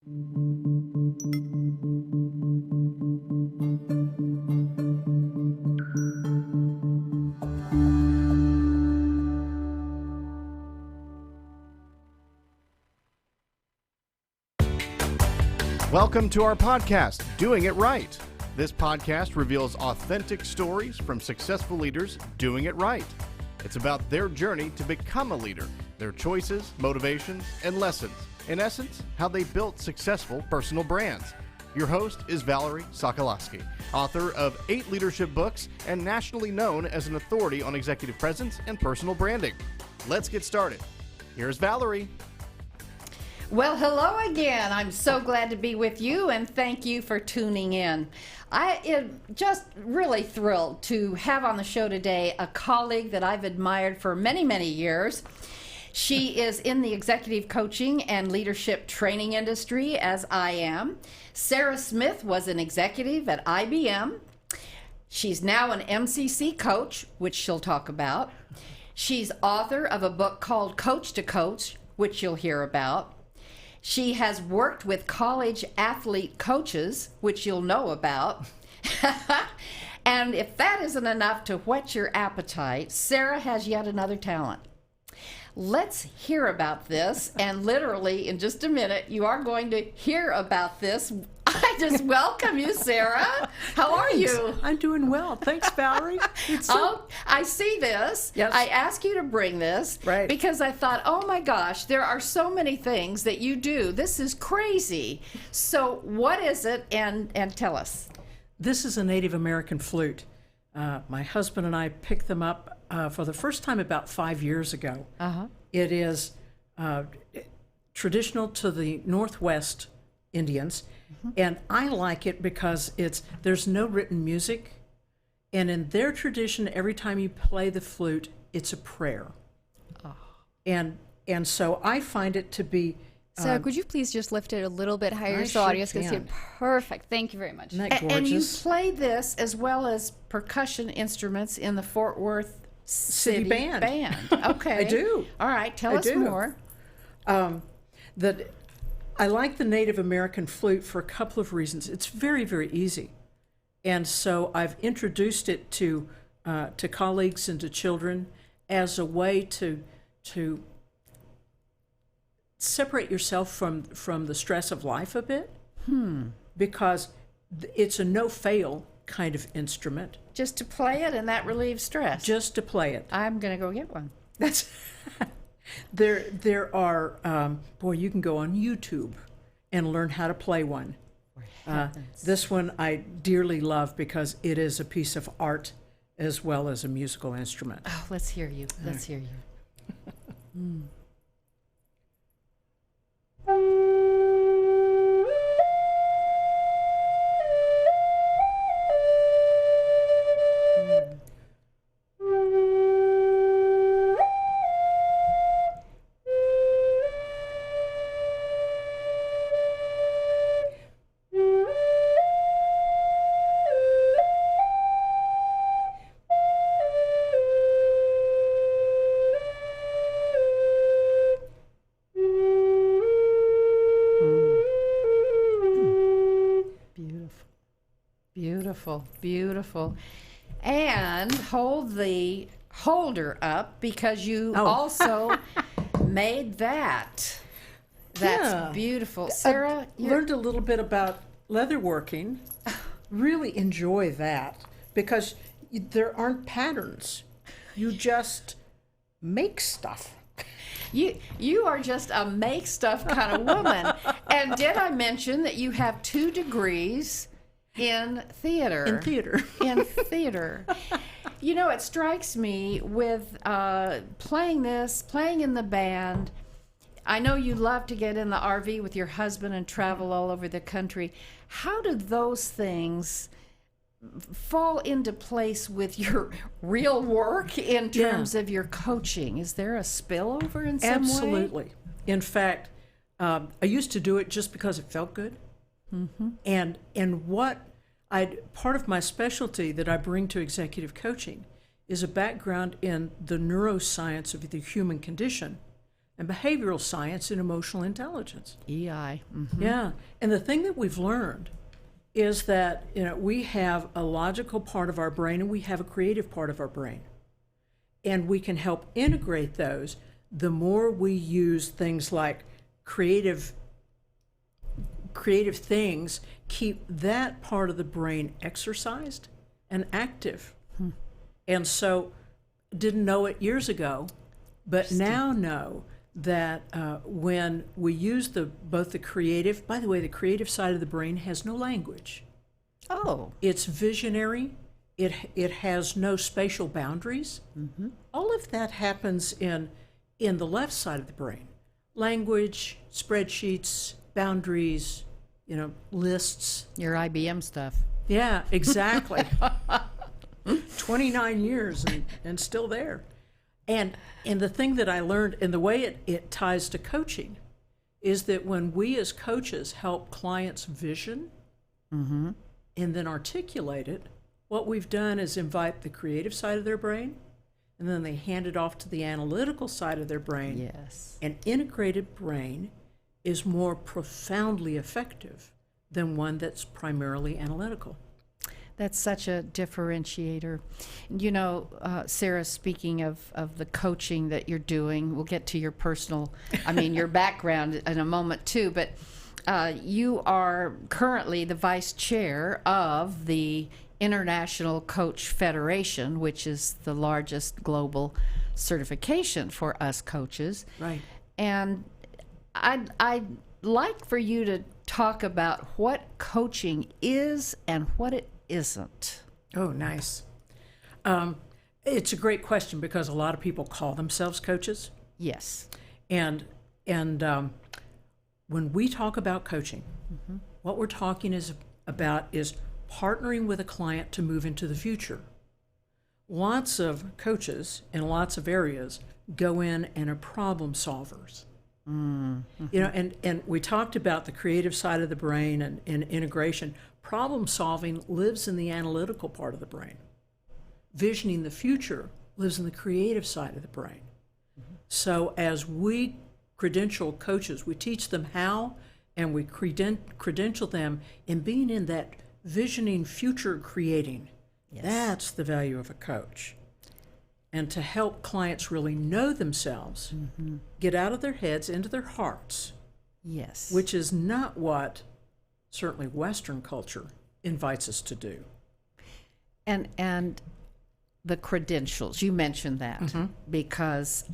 Welcome to our podcast, Doing It Right. This podcast reveals authentic stories from successful leaders doing it right. It's about their journey to become a leader, their choices, motivations, and lessons. In essence, how they built successful personal brands. Your host is Valerie Sokolowski, author of 8 leadership books and nationally known as an authority on executive presence and personal branding. Let's get started. Here's Valerie. Well, hello again. I'm so glad to be with you, and thank you for tuning in. I am just really thrilled to have on the show today a colleague that I've admired for many, many years. She is in the executive coaching and leadership training industry, as I am. Sara Smith was an executive at IBM. She's now an MCC coach, which she'll talk about. She's author of a book called Coach to Coach, which you'll hear about. She has worked with college athlete coaches, which you'll know about. And if that isn't enough to whet your appetite, Sara has yet another talent. Let's hear about this, and literally in just a minute, you are going to hear about this. I just welcome you, Sara. How are you? I'm doing well. Thanks, Valerie. I see this. Yes. I asked you to bring this because I thought, oh my gosh, there are so many things that you do. This is crazy. So what is it? And tell us. This is a Native American flute. My husband and I picked them up for the first time about 5 years ago. It is traditional to the Northwest Indians, and I like it because there's no written music, and in their tradition, every time you play the flute, it's a prayer. And so I find it to be. So could you please just lift it a little bit higher so audience can see it? Perfect. Thank you very much. Isn't that gorgeous? And you play this as well as percussion instruments in the Fort Worth City Band. Okay. I do. All right. Tell us more. I like the Native American flute for a couple of reasons. It's very, very easy. And so I've introduced it to colleagues and to children as a way to separate yourself from the stress of life a bit, because it's a no-fail kind of instrument. Just to play it, and that relieves stress. Just to play it. I'm going to go get one. That's there are you can go on YouTube and learn how to play one. This one I dearly love because it is a piece of art as well as a musical instrument. Oh, let's hear you. Let's hear you. Beautiful, beautiful. And hold the holder up because you also made that. That's beautiful. Sara, learned a little bit about leatherworking. Really enjoy that because there aren't patterns. You just make stuff. You are just a make stuff kind of woman. And did I mention that you have 2 degrees in theater? In theater. You know, it strikes me with playing in the band. I know you love to get in the RV with your husband and travel all over the country. How do those things fall into place with your real work in terms of your coaching? Is there a spillover in some way? Absolutely. In fact, I used to do it just because it felt good. And part of my specialty that I bring to executive coaching is a background in the neuroscience of the human condition and behavioral science and emotional intelligence. EI. Yeah. And the thing that we've learned is that, we have a logical part of our brain and we have a creative part of our brain. And we can help integrate those. The more we use things like creative things, keep that part of the brain exercised and active. And so, didn't know it years ago, but now know that when we use both the creative, by the way, the creative side of the brain has no language. Oh. It's visionary. It has no spatial boundaries. All of that happens in the left side of the brain. Language, spreadsheets, boundaries, lists. Your IBM stuff. Yeah, exactly. 29 years and still there. And the thing that I learned, and the way it ties to coaching, is that when we as coaches help clients vision and then articulate it, what we've done is invite the creative side of their brain, and then they hand it off to the analytical side of their brain. Yes. An integrated brain is more profoundly effective than one that's primarily analytical. That's such a differentiator. Sarah, speaking of the coaching that you're doing, we'll get to your your background in a moment too, but you are currently the vice chair of the International Coach Federation, which is the largest global certification for us coaches. Right. And I'd like for you to talk about what coaching is and what it isn't. Oh, nice. It's a great question because a lot of people call themselves coaches. Yes. And when we talk about coaching, what we're talking about is partnering with a client to move into the future. Lots of coaches in lots of areas go in and are problem solvers. And we talked about the creative side of the brain and integration. Problem solving lives in the analytical part of the brain. Visioning the future lives in the creative side of the brain. So as we credential coaches, we teach them how, and we credential them in being in that visioning, future creating. Yes. That's the value of a coach. And to help clients really know themselves, get out of their heads into their hearts. Yes. Which is not what certainly Western culture invites us to do. And the credentials, you mentioned that because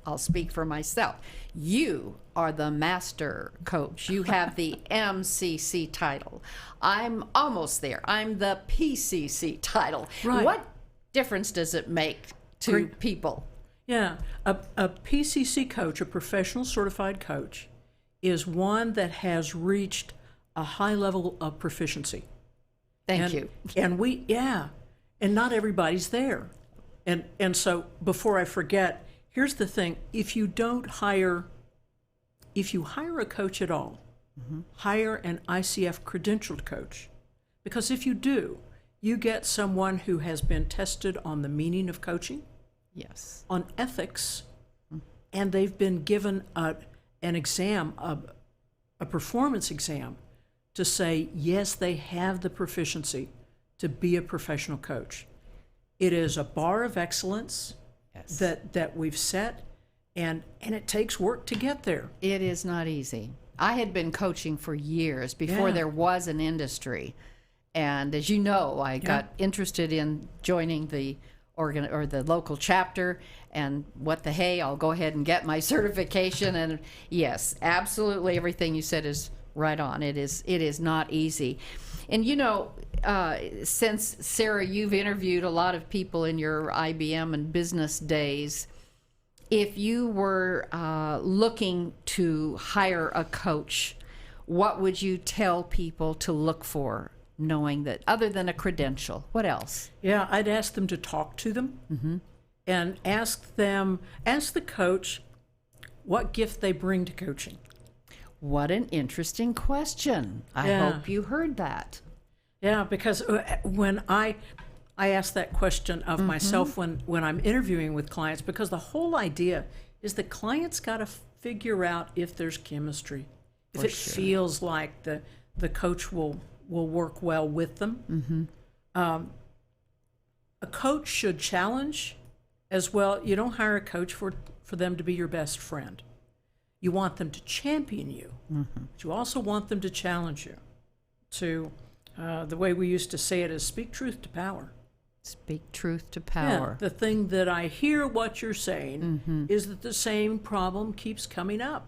I'll speak for myself. You are the master coach. You have the MCC title. I'm almost there. I'm the PCC title. Right. What difference does it make to people? Yeah, a PCC coach, a professional certified coach, is one that has reached a high level of proficiency. Thank you. And not everybody's there. And so before I forget, here's the thing: if you hire a coach at all, hire an ICF credentialed coach, because if you do, you get someone who has been tested on the meaning of coaching, yes, on ethics, and they've been given an exam, a performance exam, to say yes, they have the proficiency to be a professional coach. It is a bar of excellence that we've set, and it takes work to get there. It is not easy. I had been coaching for years before there was an industry. And as you know, I got interested in joining the the local chapter, and what the hey, I'll go ahead and get my certification. And yes, absolutely everything you said is right on. It is not easy. And since Sarah, you've interviewed a lot of people in your IBM and business days, if you were looking to hire a coach, what would you tell people to look for, knowing that other than a credential? What else? Yeah, I'd ask them to talk to them and ask the coach what gift they bring to coaching. What an interesting question. I hope you heard that. Yeah, because when I ask that question of myself when I'm interviewing with clients, because the whole idea is the client's got to figure out if there's chemistry, if it feels like the coach will work well with them. A coach should challenge as well. You don't hire a coach for them to be your best friend. You want them to champion you, but you also want them to challenge you. To the way we used to say it is speak truth to power. Speak truth to power. Yeah, the thing that I hear what you're saying is that the same problem keeps coming up.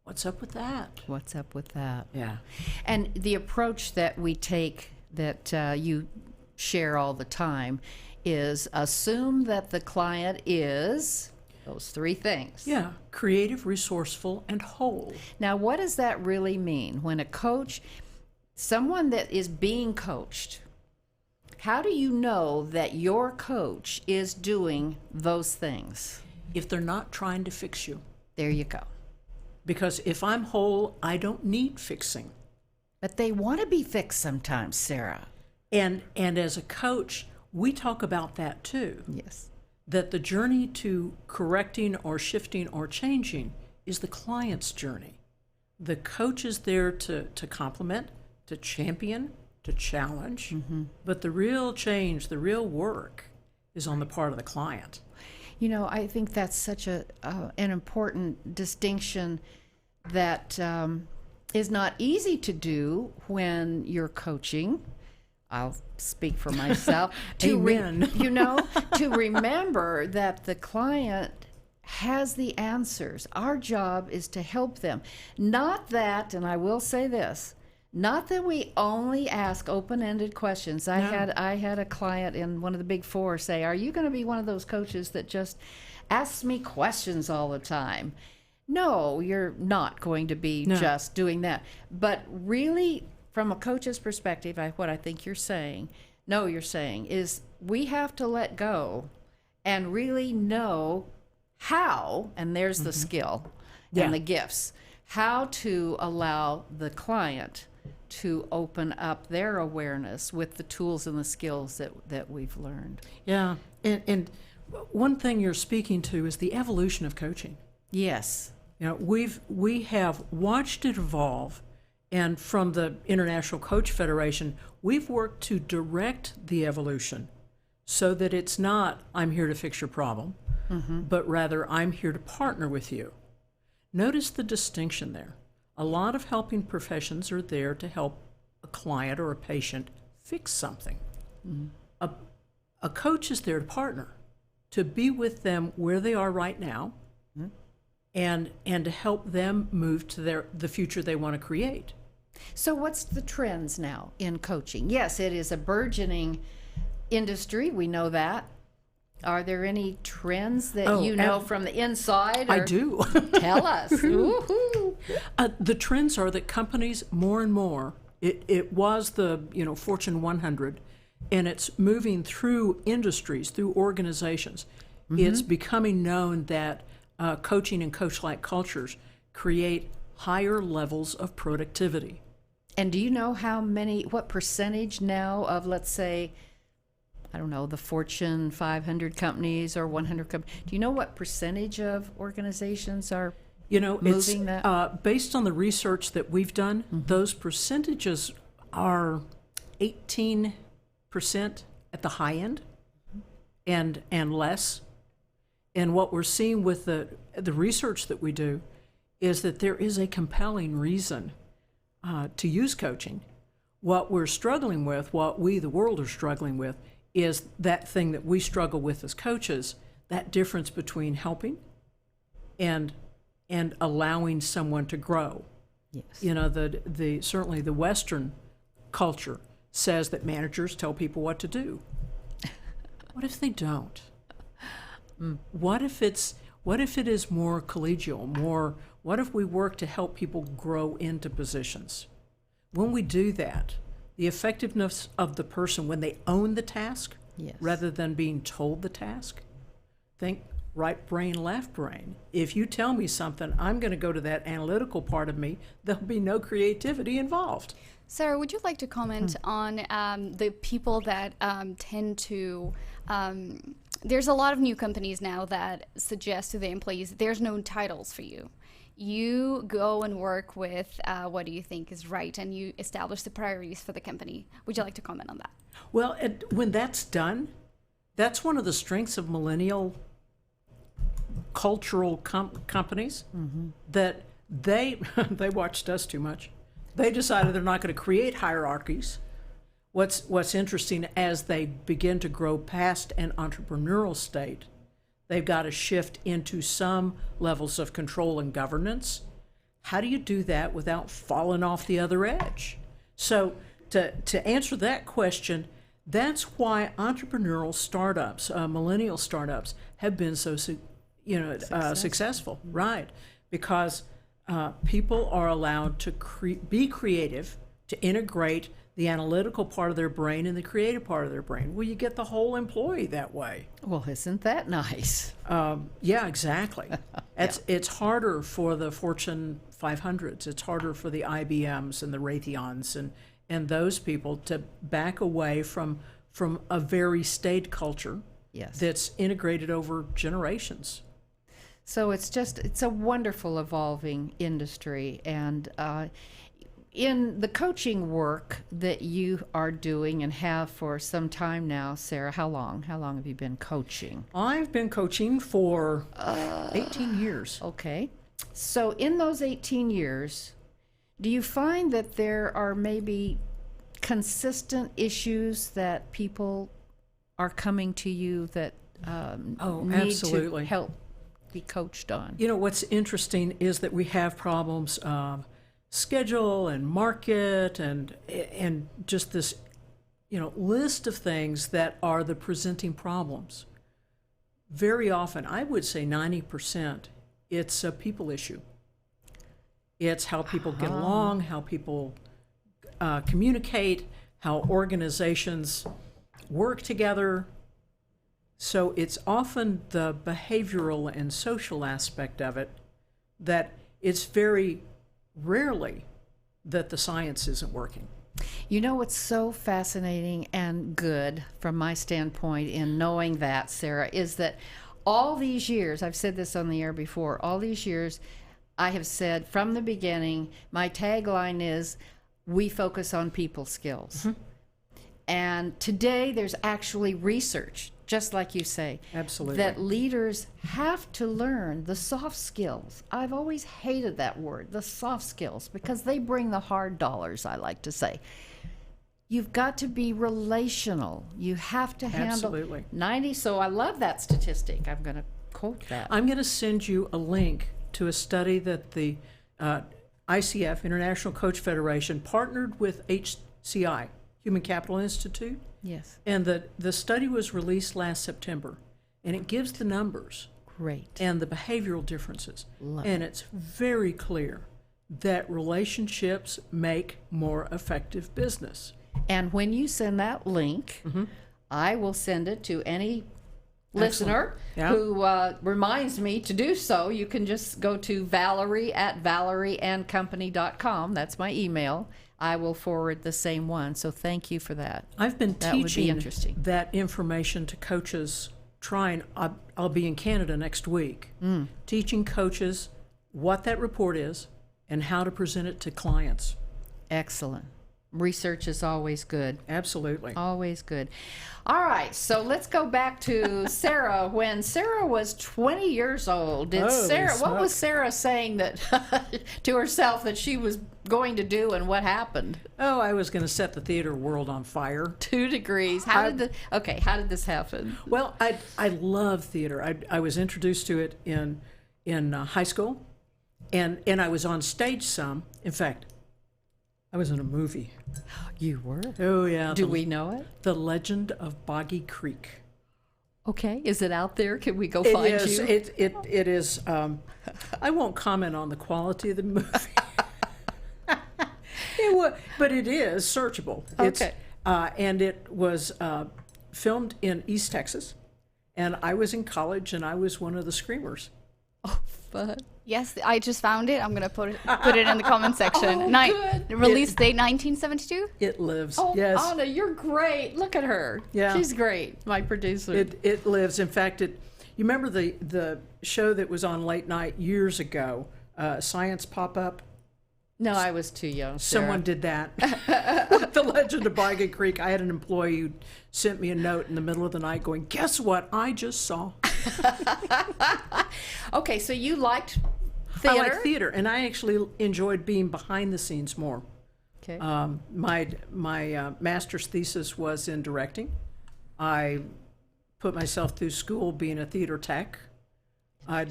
What's up with that? What's up with that? Yeah. And the approach that we take that you share all the time is assume that the client is those three things. Yeah, creative, resourceful, and whole. Now, what does that really mean? When a coach, someone that is being coached, how do you know that your coach is doing those things? If they're not trying to fix you. There you go. Because if I'm whole, I don't need fixing. But they want to be fixed sometimes, Sarah. And as a coach, we talk about that too. Yes. That the journey to correcting or shifting or changing is the client's journey. The coach is there to complement, to champion, to challenge, but the real change, the real work is on the part of the client. You know, I think that's such an important distinction that is not easy to do when you're coaching. I'll speak for myself. Amen. To remember that the client has the answers. Our job is to help them. Not that, and I will say this, not that we only ask open-ended questions. I had a client in one of the big four say, "Are you going to be one of those coaches that just asks me questions all the time?" No, you're not going to be just doing that. But really, from a coach's perspective, what I think you're saying is we have to let go and really know how, and there's the skill and the gifts, how to allow the client to open up their awareness with the tools and the skills that we've learned. Yeah, and one thing you're speaking to is the evolution of coaching. Yes. You know, we have watched it evolve, and from the International Coach Federation, we've worked to direct the evolution so that it's not, I'm here to fix your problem, but rather, I'm here to partner with you. Notice the distinction there. A lot of helping professions are there to help a client or a patient fix something. A coach is there to partner, to be with them where they are right now, and to help them move to the future they want to create. So what's the trends now in coaching? Yes, it is a burgeoning industry. We know that. Are there any trends that you know from the inside? I do. Tell us. Woo-hoo. The trends are that companies more and more, it was the Fortune 100, and it's moving through industries, through organizations. It's becoming known that coaching and coach-like cultures create higher levels of productivity. And do you know what percentage now of, let's say, I don't know, the Fortune 500 companies or 100 companies, do you know what percentage of organizations are moving that? Based on the research that we've done, those percentages are 18% at the high end and less. And what we're seeing with the research that we do is that there is a compelling reason to use coaching. What we're struggling with, what we, the world, are struggling with, is that thing that we struggle with as coaches, that difference between helping and allowing someone to grow. Yes. Certainly the Western culture says that managers tell people what to do. What if they don't? What if it is more collegial, what if we work to help people grow into positions? When we do that, the effectiveness of the person when they own the task, rather than being told the task, think right brain, left brain. If you tell me something, I'm going to go to that analytical part of me. There'll be no creativity involved. Sarah, would you like to comment on the people that tend to There's a lot of new companies now that suggest to the employees there's no titles for you. You go and work with what do you think is right, and you establish the priorities for the company. Would you like to comment on that? Well, when that's done, that's one of the strengths of millennial cultural companies, that they watched us too much. They decided they're not going to create hierarchies. What's interesting, as they begin to grow past an entrepreneurial state, they've got to shift into some levels of control and governance. How do you do that without falling off the other edge? So to answer that question, that's why entrepreneurial startups, millennial startups, have been so successful, right? Because people are allowed to be creative, to integrate the analytical part of their brain and the creative part of their brain. Well, you get the whole employee that way. Well, isn't that nice? Yeah, exactly. It's harder for the Fortune 500s. It's harder for the IBMs and the Raytheons and those people to back away from a very staid culture that's integrated over generations. So it's a wonderful evolving industry. And in the coaching work that you are doing and have for some time now, Sara, how long have you been coaching? I've been coaching for 18 years. Okay. So in those 18 years, do you find that there are maybe consistent issues that people are coming to you that need absolutely. to help be coached on? You know, what's interesting is that we have problems schedule and market and just this, list of things that are the presenting problems. Very often, I would say 90%, it's a people issue. It's how people get along, how people communicate, how organizations work together. So it's often the behavioral and social aspect of it that it's very rarely that the science isn't working. You know what's so fascinating and good from my standpoint in knowing that, Sara, is that all these years, I've said this on the air before, all these years I have said from the beginning, my tagline is, we focus on people skills. And today there's actually research, just like you say, absolutely, that leaders have to learn the soft skills. I've always hated that word, the soft skills, because they bring the hard dollars, I like to say. You've got to be relational. You have to handle absolutely 90. So I love that statistic. I'm going to quote that. I'm going to send you a link to a study that the ICF, International Coach Federation, partnered with HCI, Human Capital Institute. Yes. And the study was released last September, and it gives the numbers. Great. And the behavioral differences. Love and it. It's very clear that relationships make more effective business. And when you send that link, I will send it to any listener who reminds me to do so. You can just go to Valerie@ValerieandCompany.com. That's my email. I will forward the same one. So thank you for that. I've been teaching that information to coaches. I'll be in Canada next week, teaching coaches what that report is and how to present it to clients. Excellent. Research is always good. Absolutely. Always good. All right, so let's go back to Sara. When Sara was 20 years old, what was Sara saying that to herself that she was going to do, and what happened? Oh, I was going to set the theater world on fire. 2 degrees. How did this happen? Well, I love theater. I was introduced to it in high school, and I was on stage some. In fact, I was in a movie. You were? Oh, yeah. Do we know it? The Legend of Boggy Creek. Okay. Is it out there? Can we go find you? It is. I won't comment on the quality of the movie. But it is searchable. Okay. And it was filmed in East Texas. And I was in college, and I was one of the screamers. Oh, fun. Yes, I just found it. I'm gonna put it in the comment section. Good. Release date 1972. It lives. Oh, Yes. Anna, you're great. Look at her. Yeah. She's great. My producer. It lives. In fact, you remember the show that was on late night years ago, Science Pop-Up? No, I was too young. Sarah. Someone did that. The Legend of Bygone Creek. I had an employee who sent me a note in the middle of the night going, guess what I just saw? Okay, so you liked theater? I like theater, and I actually enjoyed being behind the scenes more. Okay. My master's thesis was in directing. I put myself through school being a theater tech. I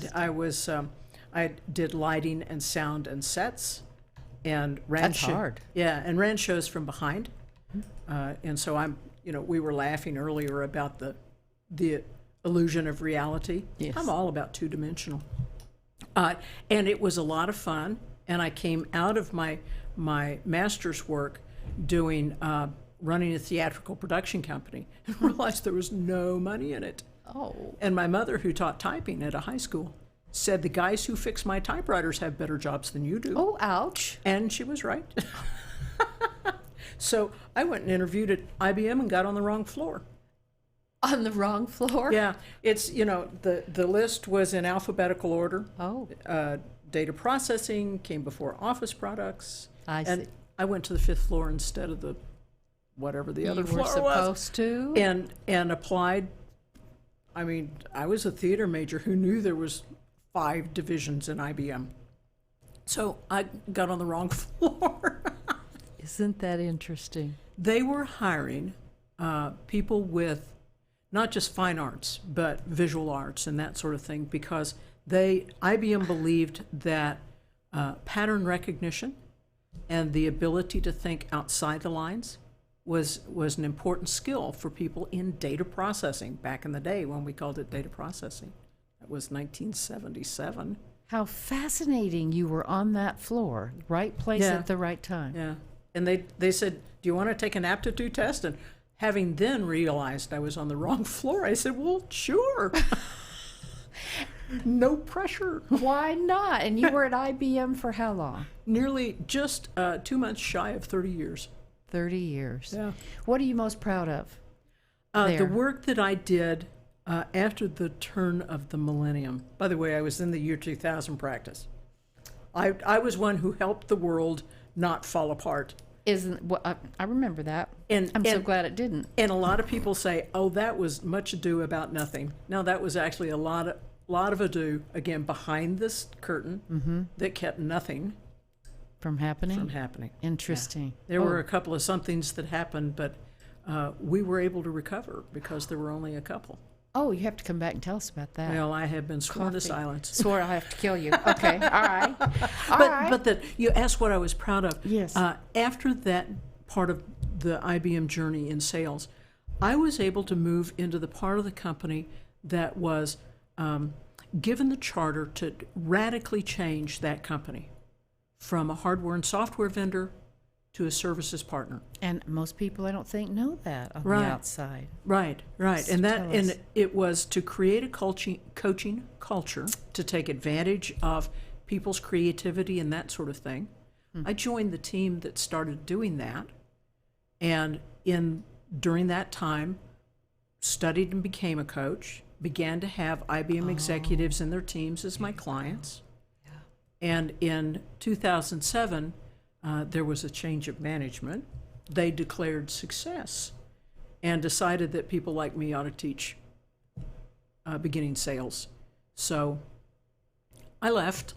did lighting and sound and sets, and ran That's hard. Yeah, and ran shows from behind. And so we were laughing earlier about the illusion of reality. Yes. I'm all about two-dimensional. And it was a lot of fun, and I came out of my master's work doing running a theatrical production company and realized there was no money in it. Oh. And my mother, who taught typing at a high school, said the guys who fix my typewriters have better jobs than you do. Oh, ouch. And she was right. So I went and interviewed at IBM and got on the wrong floor. On the wrong floor? Yeah, it's, the list was in alphabetical order. Oh. Data processing came before office products. I And see. I went to the 5th floor instead of the whatever the other You were floor was. supposed to? And applied. I mean, I was a theater major who knew there was 5 divisions in IBM. So I got on the wrong floor. Isn't that interesting? They were hiring people with not just fine arts, but visual arts and that sort of thing, because IBM believed that pattern recognition and the ability to think outside the lines was an important skill for people in data processing back in the day when we called it data processing. That was 1977. How fascinating you were on that floor. Right place Yeah. at the right time. Yeah. And they said, do you want to take an aptitude test? And having then realized I was on the wrong floor, I said, well, sure. No pressure. Why not? And you were at IBM for how long? Nearly just 2 months shy of 30 years. 30 years. Yeah. What are you most proud of? The there? work that I did after the turn of the millennium. By the way, I was in the year 2000 practice. I was one who helped the world not fall apart. I remember that. And I'm so glad it didn't. And a lot of people say, "Oh, that was much ado about nothing." No, that was actually a lot of ado, again, behind this curtain that kept nothing From happening? from happening. Interesting. There were a couple of somethings that happened, but we were able to recover because there were only a couple. Oh, you have to come back and tell us about that. Well, I have been sworn to Coffee. silence. Swore I have to kill you. Okay. All right. But you asked what I was proud of. Yes. After that part of the IBM journey in sales, I was able to move into the part of the company that was given the charter to radically change that company from a hardware and software vendor to a services partner. And most people, I don't think, know that on Right. the outside. Right. So tell us. It was to create a coaching culture to take advantage of people's creativity and that sort of thing. I joined the team that started doing that, and during that time, studied and became a coach. Began to have IBM executives in their teams as my clients, and in 2007. There was a change of management. They declared success and decided that people like me ought to teach beginning sales. So I left.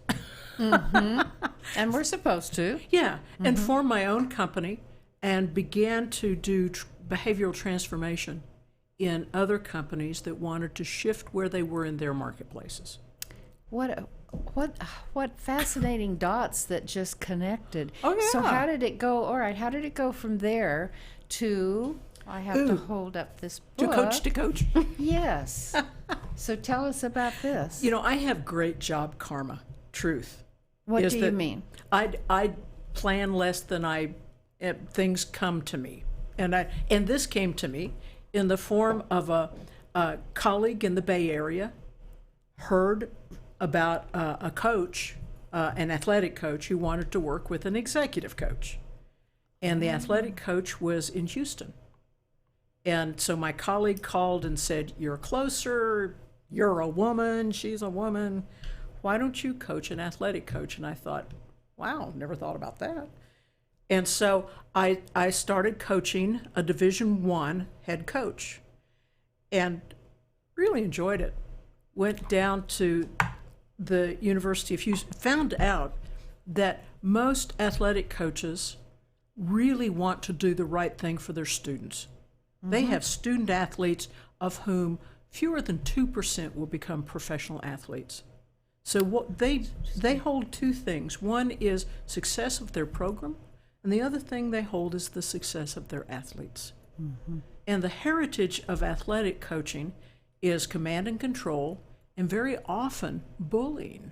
And we're supposed to. Yeah, and formed my own company and began to do behavioral transformation in other companies that wanted to shift where they were in their marketplaces. What fascinating dots that just connected. Oh, yeah. So how did it go? All right, how did it go from there to, I have to hold up this book. To coach. Yes. So tell us about this. I have great job karma, truth. What is do you that mean? I plan less than things come to me. And this came to me in the form of a colleague in the Bay Area heard about a coach, an athletic coach who wanted to work with an executive coach. And the athletic coach was in Houston. And so my colleague called and said, "You're closer, you're a woman, she's a woman. Why don't you coach an athletic coach?" And I thought, wow, never thought about that. And so I started coaching a Division I head coach and really enjoyed it. Went down to the University of Houston, found out that most athletic coaches really want to do the right thing for their students. They have student athletes of whom fewer than 2% will become professional athletes. So what they hold two things. One is success of their program, and the other thing they hold is the success of their athletes. And the heritage of athletic coaching is command and control, and very often bullying.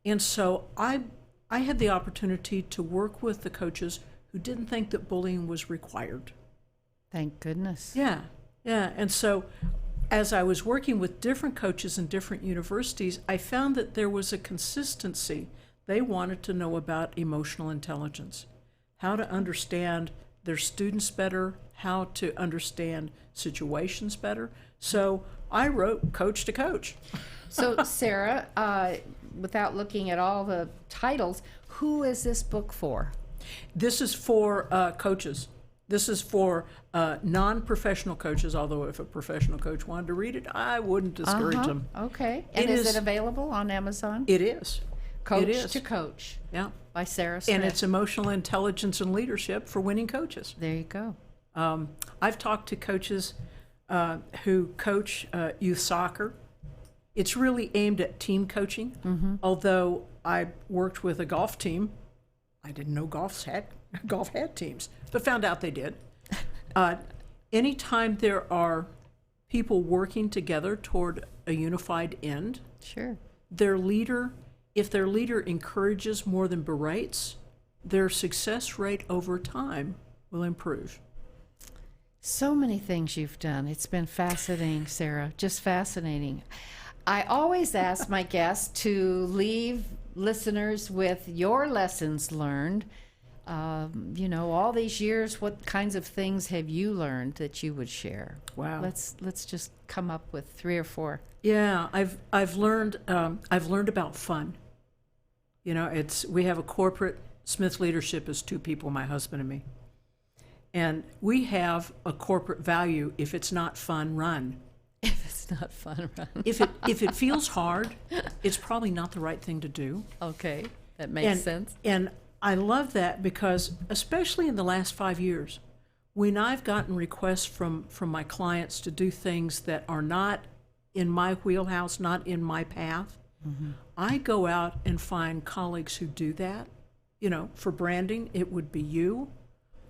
And so I had the opportunity to work with the coaches who didn't think that bullying was required. Thank goodness. Yeah. And so as I was working with different coaches in different universities, I found that there was a consistency. They wanted to know about emotional intelligence, how to understand their students better, how to understand situations better. So I wrote Coach to Coach. So, Sarah, without looking at all the titles, who is this book for? This is for coaches. This is for non-professional coaches, although if a professional coach wanted to read it, I wouldn't discourage them. Okay. And is it available on Amazon? It is. Coach It is. to Coach Yeah. by Sara Smith. And it's emotional intelligence and leadership for winning coaches. There you go. I've talked to coaches who coach youth soccer. It's really aimed at team coaching. Although I worked with a golf team, I didn't know golf had teams, but found out they did. Anytime there are people working together toward a unified end, Sure. if their leader encourages more than berates, their success rate over time will improve. So many things you've done. It's been fascinating, Sarah, just fascinating. I always ask my guests to leave listeners with your lessons learned. All these years, what kinds of things have you learned that you would share? Wow. Let's just come up with 3 or 4. Yeah, I've learned about fun. We have a corporate. Smith Leadership is 2 people, my husband and me, and we have a corporate value: if it's not fun, run. If it's not fun, run. If it feels hard, it's probably not the right thing to do. Okay, that makes sense. And I love that because, especially in the last 5 years, when I've gotten requests from my clients to do things that are not in my wheelhouse, not in my path, I go out and find colleagues who do that. For branding, it would be you.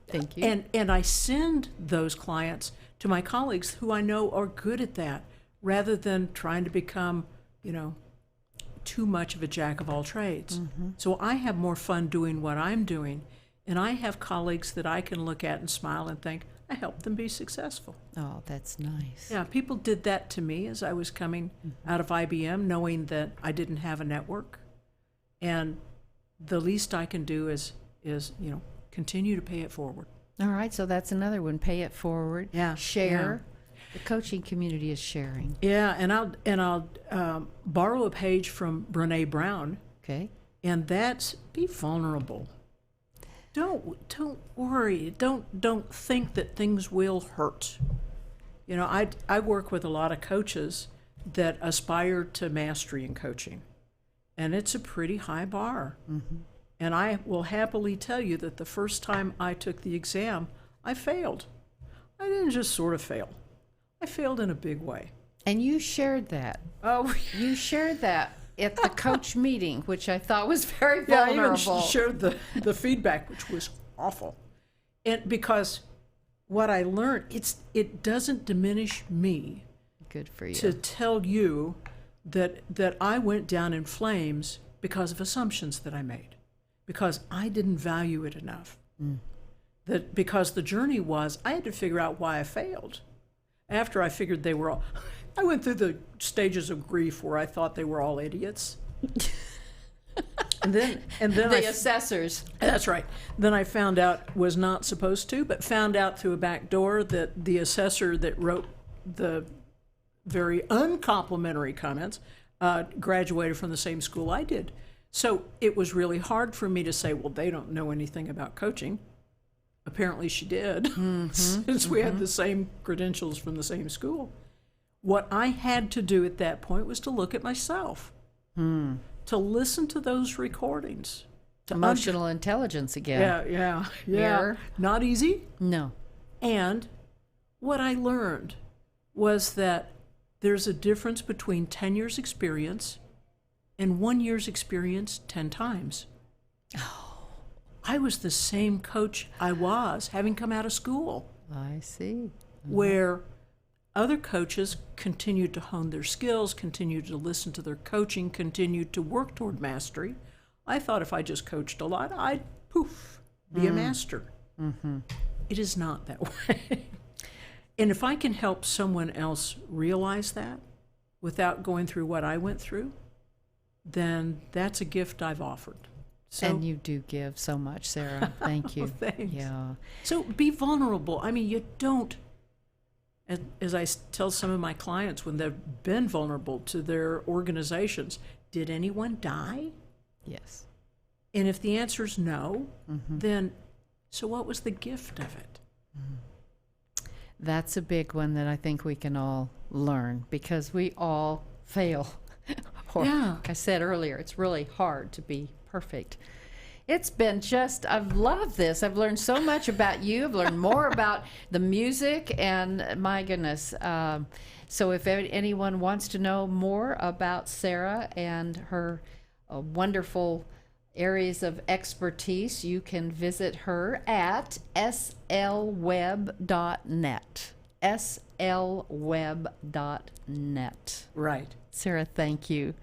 Thank you. And I send those clients to my colleagues who I know are good at that, rather than trying to become, too much of a jack of all trades. So I have more fun doing what I'm doing, and I have colleagues that I can look at and smile and think, I helped them be successful. Oh, that's nice. Yeah, people did that to me as I was coming out of IBM, knowing that I didn't have a network. And the least I can do is continue to pay it forward. All right, so that's another one. Pay it forward. Yeah. Share. The coaching community is sharing. Yeah, and I'll borrow a page from Brené Brown. Okay. And that's be vulnerable. Don't worry. Don't think that things will hurt. I work with a lot of coaches that aspire to mastery in coaching, and it's a pretty high bar. And I will happily tell you that the first time I took the exam, I failed. I didn't just sort of fail. I failed in a big way. And you shared that. Oh, You shared that at the coach meeting, which I thought was very yeah, vulnerable. I even shared the feedback, which was awful. And because what I learned, it doesn't diminish me Good for you. to tell you that I went down in flames because of assumptions that I made, because I didn't value it enough. Because the journey was, I had to figure out why I failed. After I figured they were all, I went through the stages of grief where I thought they were all idiots. and then The assessors. That's right. Then I found out, was not supposed to, but found out through a back door that the assessor that wrote the very uncomplimentary comments graduated from the same school I did. So it was really hard for me to say, well, they don't know anything about coaching. Apparently she did, since we had the same credentials from the same school. What I had to do at that point was to look at myself, to listen to those recordings. Emotional intelligence again. Yeah. Mirror. Not easy. No. And what I learned was that there's a difference between 10 years experience and 1 year's experience 10 times. Oh. I was the same coach I was having come out of school. I see. Where other coaches continued to hone their skills, continued to listen to their coaching, continued to work toward mastery. I thought if I just coached a lot, I'd be a master. It is not that way. And if I can help someone else realize that without going through what I went through, then that's a gift I've offered. So, And you do give so much, Sarah. Thank you. Thanks. Yeah. So be vulnerable. I mean, you don't, as I tell some of my clients when they've been vulnerable to their organizations, did anyone die? Yes. And if the answer is no, then so what was the gift of it? That's a big one that I think we can all learn because we all fail. Or, like I said earlier, it's really hard to be perfect. It's been just, I've loved this. I've learned so much about you. I've learned more about the music, and my goodness. So if anyone wants to know more about Sara and her wonderful areas of expertise, you can visit her at slweb.net. slweb.net. Right. Sara, thank you.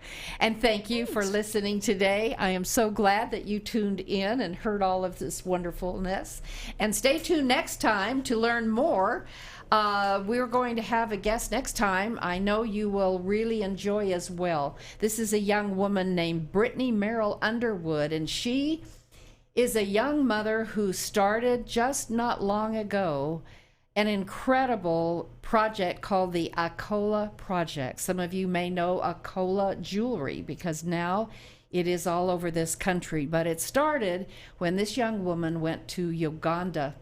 And thank you for listening today. I am so glad that you tuned in and heard all of this wonderfulness. And stay tuned next time to learn more. We're going to have a guest next time I know you will really enjoy as well. This is a young woman named Brittany Merrill Underwood, and she is a young mother who started just not long ago an incredible project called the Akola Project. Some of you may know Akola jewelry because now it is all over this country. But it started when this young woman went to Uganda,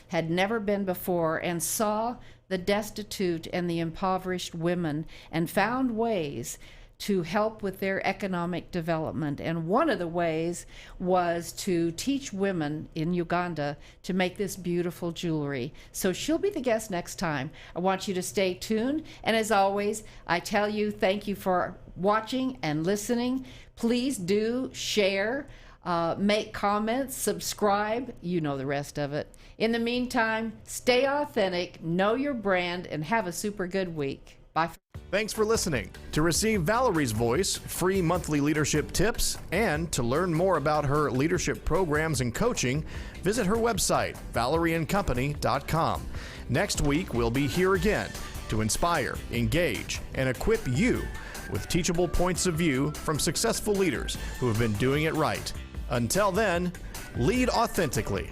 had never been before, and saw the destitute and the impoverished women and found ways to help with their economic development. And one of the ways was to teach women in Uganda to make this beautiful jewelry. So she'll be the guest next time. I want you to stay tuned. And as always, I tell you, thank you for watching and listening. Please do share, make comments, subscribe. You know the rest of it. In the meantime, stay authentic, know your brand, and have a super good week. Bye. Thanks for listening. To receive Valerie's voice, free monthly leadership tips, and to learn more about her leadership programs and coaching, visit her website, valerieandcompany.com. Next week, we'll be here again to inspire, engage, and equip you with teachable points of view from successful leaders who have been doing it right. Until then, lead authentically.